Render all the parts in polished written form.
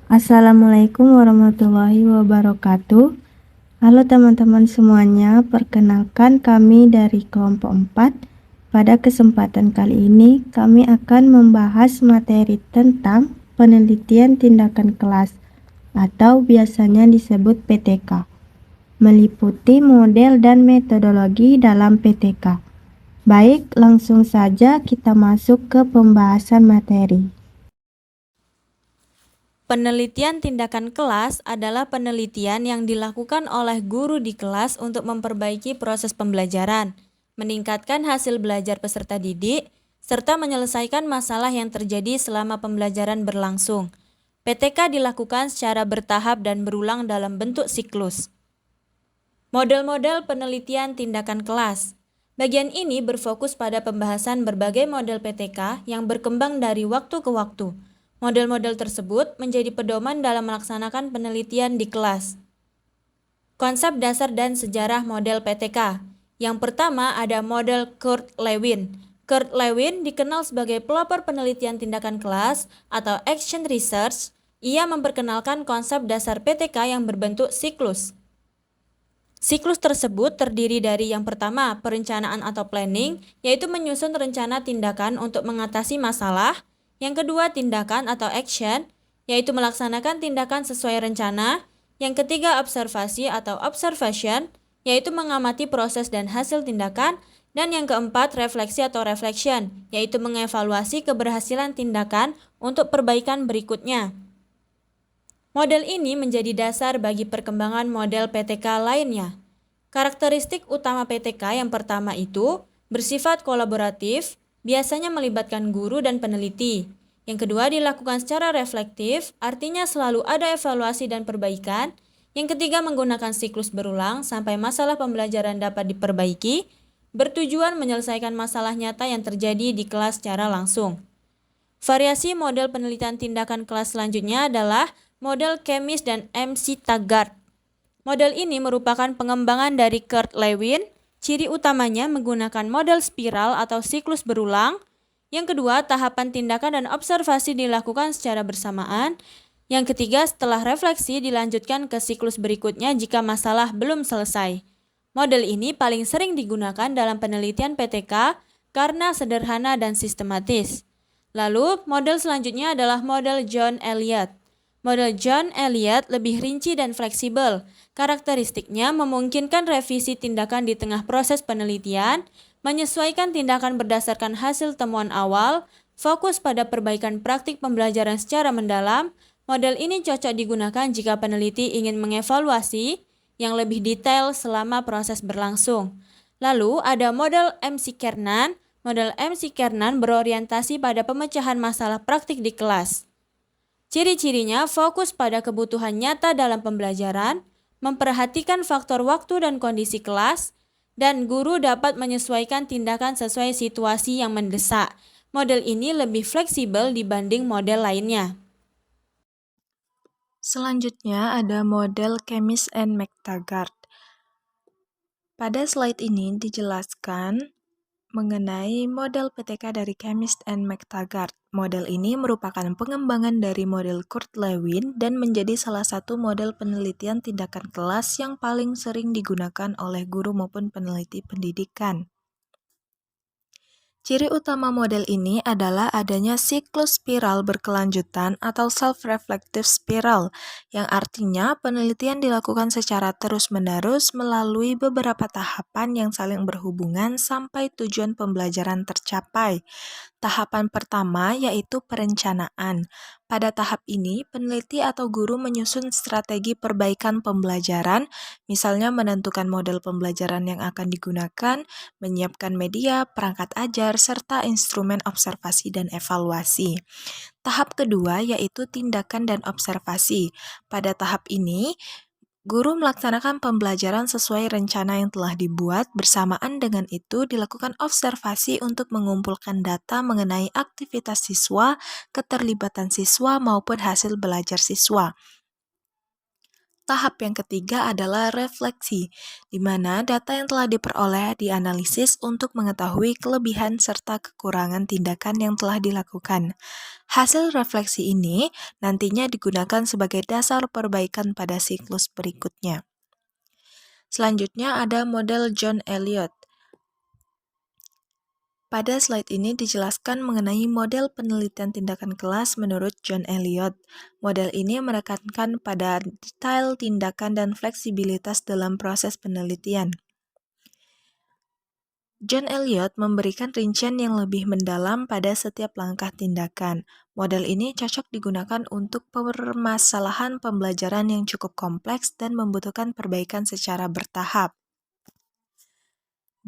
Assalamualaikum warahmatullahi wabarakatuh. Halo teman-teman semuanya, perkenalkan kami dari kelompok 4. Pada kesempatan kali ini, kami akan membahas materi tentang penelitian tindakan kelas atau biasanya disebut PTK, meliputi model dan metodologi dalam PTK. Baik, langsung saja kita masuk ke pembahasan materi. Penelitian tindakan kelas adalah penelitian yang dilakukan oleh guru di kelas untuk memperbaiki proses pembelajaran, meningkatkan hasil belajar peserta didik, serta menyelesaikan masalah yang terjadi selama pembelajaran berlangsung. PTK dilakukan secara bertahap dan berulang dalam bentuk siklus. Model-model penelitian tindakan kelas. Bagian ini berfokus pada pembahasan berbagai model PTK yang berkembang dari waktu ke waktu. Model-model tersebut menjadi pedoman dalam melaksanakan penelitian di kelas. Konsep dasar dan sejarah model PTK. Yang pertama ada model Kurt Lewin. Kurt Lewin dikenal sebagai pelopor penelitian tindakan kelas atau action research. Ia memperkenalkan konsep dasar PTK yang berbentuk siklus. Siklus tersebut terdiri dari yang pertama, perencanaan atau planning, yaitu menyusun rencana tindakan untuk mengatasi masalah. Yang kedua, tindakan atau action, yaitu melaksanakan tindakan sesuai rencana. Yang ketiga, observasi atau observation, yaitu mengamati proses dan hasil tindakan. Dan yang keempat, refleksi atau reflection, yaitu mengevaluasi keberhasilan tindakan untuk perbaikan berikutnya. Model ini menjadi dasar bagi perkembangan model PTK lainnya. Karakteristik utama PTK yang pertama itu bersifat kolaboratif, biasanya melibatkan guru dan peneliti. Yang kedua dilakukan secara reflektif, artinya selalu ada evaluasi dan perbaikan. Yang ketiga menggunakan siklus berulang sampai masalah pembelajaran dapat diperbaiki, bertujuan menyelesaikan masalah nyata yang terjadi di kelas secara langsung. Variasi model penelitian tindakan kelas selanjutnya adalah model Chemis dan MC Taggart. Model ini merupakan pengembangan dari Kurt Lewin. Ciri utamanya menggunakan model spiral atau siklus berulang. Yang kedua, tahapan tindakan dan observasi dilakukan secara bersamaan. Yang ketiga, setelah refleksi dilanjutkan ke siklus berikutnya jika masalah belum selesai. Model ini paling sering digunakan dalam penelitian PTK karena sederhana dan sistematis. Lalu, model selanjutnya adalah model John Elliott. Model John Elliott lebih rinci dan fleksibel. Karakteristiknya memungkinkan revisi tindakan di tengah proses penelitian, menyesuaikan tindakan berdasarkan hasil temuan awal, fokus pada perbaikan praktik pembelajaran secara mendalam. Model ini cocok digunakan jika peneliti ingin mengevaluasi yang lebih detail selama proses berlangsung. Lalu ada model MC Kernan. Model MC Kernan berorientasi pada pemecahan masalah praktik di kelas. Ciri-cirinya fokus pada kebutuhan nyata dalam pembelajaran, memperhatikan faktor waktu dan kondisi kelas, dan guru dapat menyesuaikan tindakan sesuai situasi yang mendesak. Model ini lebih fleksibel dibanding model lainnya. Selanjutnya ada model Chemis and McTaggart. Pada slide ini dijelaskan mengenai model PTK dari Chemis and McTaggart. Model ini merupakan pengembangan dari model Kurt Lewin dan menjadi salah satu model penelitian tindakan kelas yang paling sering digunakan oleh guru maupun peneliti pendidikan. Ciri utama model ini adalah adanya siklus spiral berkelanjutan atau self-reflective spiral, yang artinya penelitian dilakukan secara terus-menerus melalui beberapa tahapan yang saling berhubungan sampai tujuan pembelajaran tercapai. Tahapan pertama yaitu perencanaan. Pada tahap ini, peneliti atau guru menyusun strategi perbaikan pembelajaran, misalnya menentukan model pembelajaran yang akan digunakan, menyiapkan media, perangkat ajar, serta instrumen observasi dan evaluasi. Tahap kedua yaitu tindakan dan observasi. Pada tahap ini, guru melaksanakan pembelajaran sesuai rencana yang telah dibuat. Bersamaan dengan itu, dilakukan observasi untuk mengumpulkan data mengenai aktivitas siswa, keterlibatan siswa, maupun hasil belajar siswa. Tahap yang ketiga adalah refleksi, di mana data yang telah diperoleh dianalisis untuk mengetahui kelebihan serta kekurangan tindakan yang telah dilakukan. Hasil refleksi ini nantinya digunakan sebagai dasar perbaikan pada siklus berikutnya. Selanjutnya ada model John Elliott. Pada slide ini dijelaskan mengenai model penelitian tindakan kelas menurut John Elliott. Model ini menekankan pada detail tindakan dan fleksibilitas dalam proses penelitian. John Elliott memberikan rincian yang lebih mendalam pada setiap langkah tindakan. Model ini cocok digunakan untuk permasalahan pembelajaran yang cukup kompleks dan membutuhkan perbaikan secara bertahap.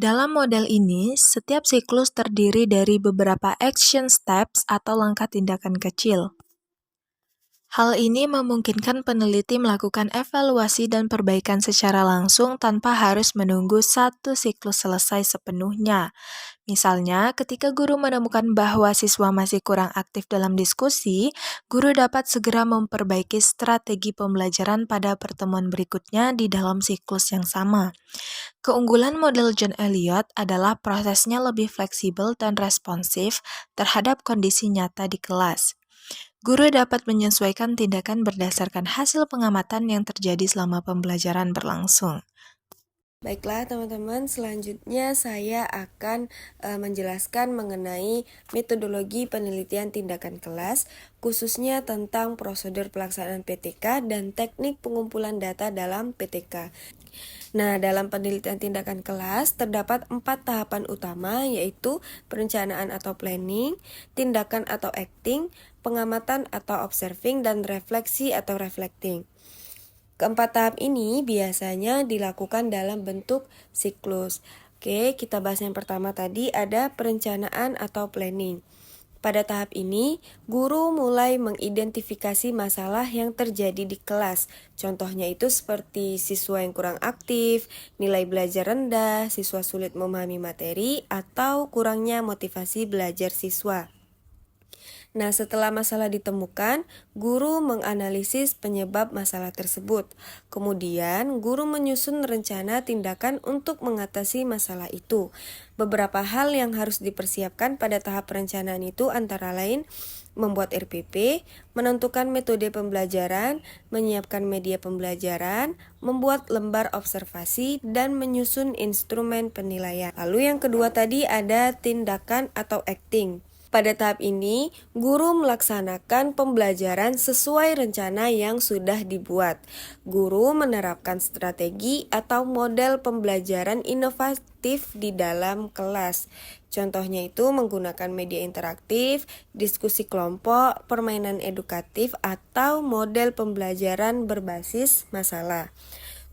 Dalam model ini, setiap siklus terdiri dari beberapa action steps atau langkah tindakan kecil. Hal ini memungkinkan peneliti melakukan evaluasi dan perbaikan secara langsung tanpa harus menunggu satu siklus selesai sepenuhnya. Misalnya, ketika guru menemukan bahwa siswa masih kurang aktif dalam diskusi, guru dapat segera memperbaiki strategi pembelajaran pada pertemuan berikutnya di dalam siklus yang sama. Keunggulan model John Elliott adalah prosesnya lebih fleksibel dan responsif terhadap kondisi nyata di kelas. Guru dapat menyesuaikan tindakan berdasarkan hasil pengamatan yang terjadi selama pembelajaran berlangsung. Baiklah teman-teman, selanjutnya saya akan menjelaskan mengenai metodologi penelitian tindakan kelas, khususnya tentang prosedur pelaksanaan PTK dan teknik pengumpulan data dalam PTK. Nah, dalam penelitian tindakan kelas terdapat 4 tahapan utama, yaitu perencanaan atau planning, tindakan atau acting, pengamatan atau observing, dan refleksi atau reflecting. Keempat tahap ini biasanya dilakukan dalam bentuk siklus. Oke, kita bahas yang pertama tadi ada perencanaan atau planning. Pada tahap ini, guru mulai mengidentifikasi masalah yang terjadi di kelas. Contohnya itu seperti siswa yang kurang aktif, nilai belajar rendah, siswa sulit memahami materi, atau kurangnya motivasi belajar siswa. Nah, setelah masalah ditemukan, guru menganalisis penyebab masalah tersebut. Kemudian, guru menyusun rencana tindakan untuk mengatasi masalah itu. Beberapa hal yang harus dipersiapkan pada tahap perencanaan itu antara lain membuat RPP, menentukan metode pembelajaran, menyiapkan media pembelajaran, membuat lembar observasi, dan menyusun instrumen penilaian. Lalu yang kedua tadi ada tindakan atau acting. Pada tahap ini, guru melaksanakan pembelajaran sesuai rencana yang sudah dibuat. Guru menerapkan strategi atau model pembelajaran inovatif di dalam kelas. Contohnya itu menggunakan media interaktif, diskusi kelompok, permainan edukatif, atau model pembelajaran berbasis masalah.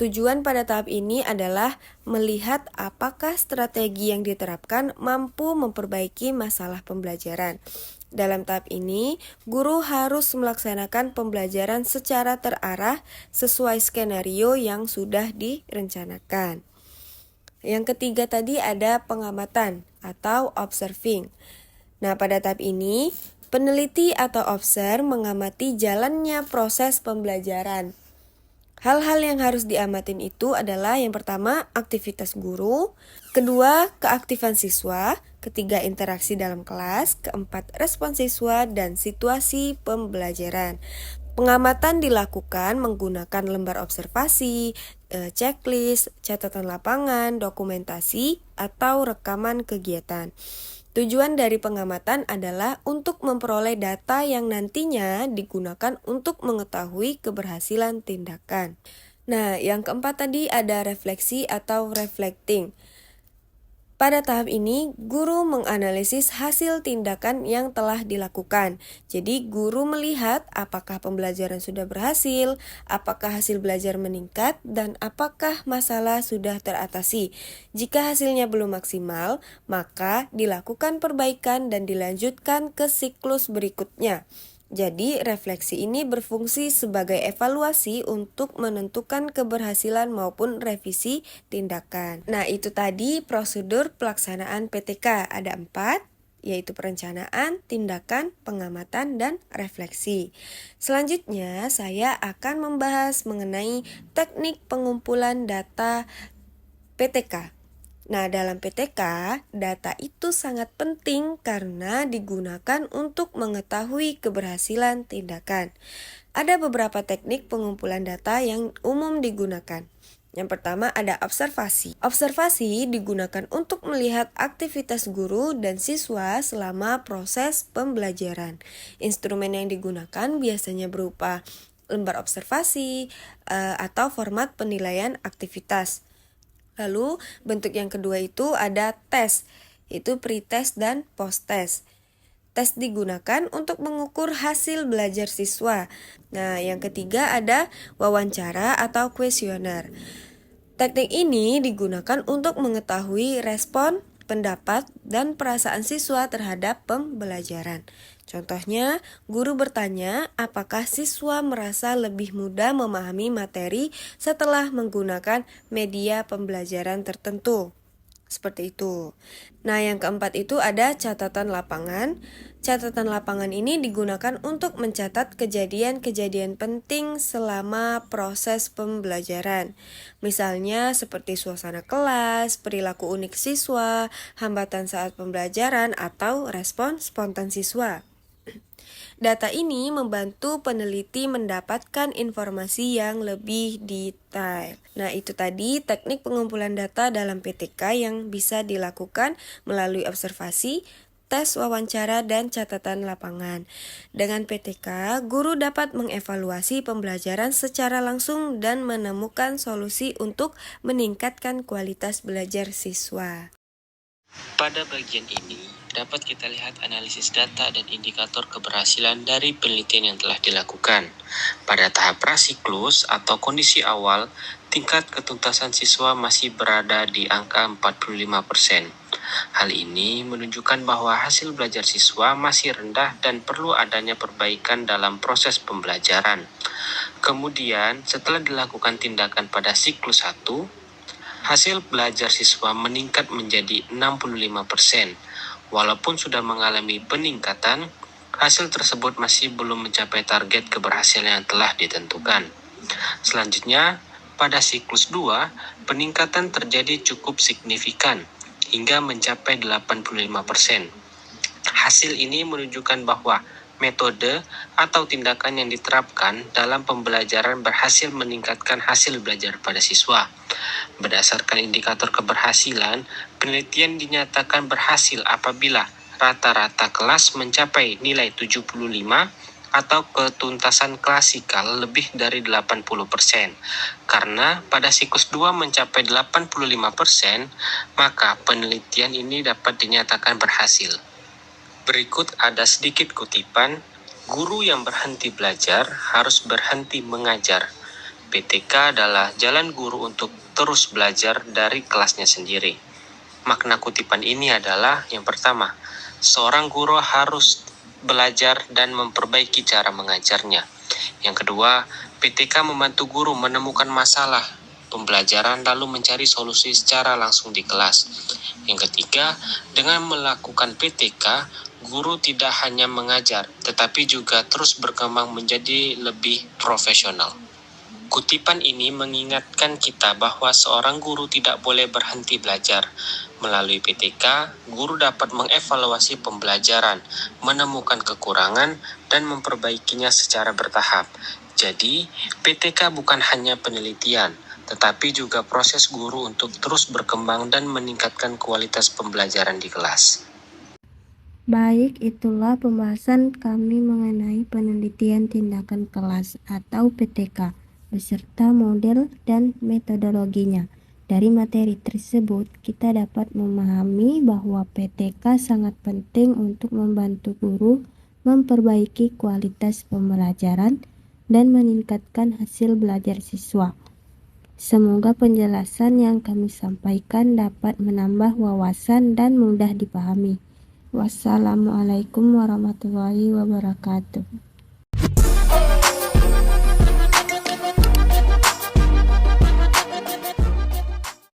Tujuan pada tahap ini adalah melihat apakah strategi yang diterapkan mampu memperbaiki masalah pembelajaran. Dalam tahap ini, guru harus melaksanakan pembelajaran secara terarah sesuai skenario yang sudah direncanakan. Yang ketiga tadi ada pengamatan atau observing. Nah, pada tahap ini, peneliti atau observer mengamati jalannya proses pembelajaran. Hal-hal yang harus diamatin itu adalah yang pertama, aktivitas guru, kedua, keaktifan siswa, ketiga, interaksi dalam kelas, keempat, respon siswa, dan situasi pembelajaran. Pengamatan dilakukan menggunakan lembar observasi, checklist, catatan lapangan, dokumentasi, atau rekaman kegiatan. Tujuan dari pengamatan adalah untuk memperoleh data yang nantinya digunakan untuk mengetahui keberhasilan tindakan. Nah, yang keempat tadi ada refleksi atau reflecting. Pada tahap ini, guru menganalisis hasil tindakan yang telah dilakukan. Jadi, guru melihat apakah pembelajaran sudah berhasil, apakah hasil belajar meningkat, dan apakah masalah sudah teratasi. Jika hasilnya belum maksimal, maka dilakukan perbaikan dan dilanjutkan ke siklus berikutnya. Jadi, refleksi ini berfungsi sebagai evaluasi untuk menentukan keberhasilan maupun revisi tindakan. Nah, itu tadi prosedur pelaksanaan PTK. Ada 4. yaitu perencanaan, tindakan, pengamatan, dan refleksi. Selanjutnya, saya akan membahas mengenai teknik pengumpulan data PTK. Nah, dalam PTK, data itu sangat penting karena digunakan untuk mengetahui keberhasilan tindakan. Ada beberapa teknik pengumpulan data yang umum digunakan. Yang pertama ada observasi. Observasi digunakan untuk melihat aktivitas guru dan siswa selama proses pembelajaran. Instrumen yang digunakan biasanya berupa lembar observasi atau format penilaian aktivitas. Lalu bentuk yang kedua itu ada tes, yaitu pre-test dan post-test. Tes digunakan untuk mengukur hasil belajar siswa. Nah, yang ketiga ada wawancara atau kuesioner. Teknik ini digunakan untuk mengetahui respon, pendapat, dan perasaan siswa terhadap pembelajaran. Contohnya, guru bertanya apakah siswa merasa lebih mudah memahami materi setelah menggunakan media pembelajaran tertentu. Seperti itu. Nah, yang keempat itu ada catatan lapangan. Catatan lapangan ini digunakan untuk mencatat kejadian-kejadian penting selama proses pembelajaran. Misalnya seperti suasana kelas, perilaku unik siswa, hambatan saat pembelajaran, atau respon spontan siswa. Data ini membantu peneliti mendapatkan informasi yang lebih detail. Nah, itu tadi teknik pengumpulan data dalam PTK yang bisa dilakukan melalui observasi, tes wawancara, dan catatan lapangan. Dengan PTK, guru dapat mengevaluasi pembelajaran secara langsung dan menemukan solusi untuk meningkatkan kualitas belajar siswa. Pada bagian ini, dapat kita lihat analisis data dan indikator keberhasilan dari penelitian yang telah dilakukan. Pada tahap prasiklus atau kondisi awal, tingkat ketuntasan siswa masih berada di angka 45%. Hal ini menunjukkan bahwa hasil belajar siswa masih rendah dan perlu adanya perbaikan dalam proses pembelajaran. Kemudian, setelah dilakukan tindakan pada siklus 1, hasil belajar siswa meningkat menjadi 65%. Walaupun sudah mengalami peningkatan, hasil tersebut masih belum mencapai target keberhasilan yang telah ditentukan. Selanjutnya, pada siklus 2, peningkatan terjadi cukup signifikan hingga mencapai 85%. Hasil ini menunjukkan bahwa metode atau tindakan yang diterapkan dalam pembelajaran berhasil meningkatkan hasil belajar pada siswa. Berdasarkan indikator keberhasilan, penelitian dinyatakan berhasil apabila rata-rata kelas mencapai nilai 75 atau ketuntasan klasikal lebih dari 80%. Karena pada siklus 2 mencapai 85%, maka penelitian ini dapat dinyatakan berhasil. Berikut ada sedikit kutipan, guru yang berhenti belajar harus berhenti mengajar. PTK adalah jalan guru untuk terus belajar dari kelasnya sendiri. Makna kutipan ini adalah, yang pertama, seorang guru harus belajar dan memperbaiki cara mengajarnya. Yang kedua, PTK membantu guru menemukan masalah pembelajaran lalu mencari solusi secara langsung di kelas. Yang ketiga, dengan melakukan PTK, guru tidak hanya mengajar, tetapi juga terus berkembang menjadi lebih profesional. Kutipan ini mengingatkan kita bahwa seorang guru tidak boleh berhenti belajar. Melalui PTK, guru dapat mengevaluasi pembelajaran, menemukan kekurangan, dan memperbaikinya secara bertahap. Jadi, PTK bukan hanya penelitian, tetapi juga proses guru untuk terus berkembang dan meningkatkan kualitas pembelajaran di kelas. Baik, itulah pembahasan kami mengenai penelitian tindakan kelas atau PTK, beserta model dan metodologinya. Dari materi tersebut, kita dapat memahami bahwa PTK sangat penting untuk membantu guru memperbaiki kualitas pembelajaran dan meningkatkan hasil belajar siswa. Semoga penjelasan yang kami sampaikan dapat menambah wawasan dan mudah dipahami. Wassalamualaikum warahmatullahi wabarakatuh.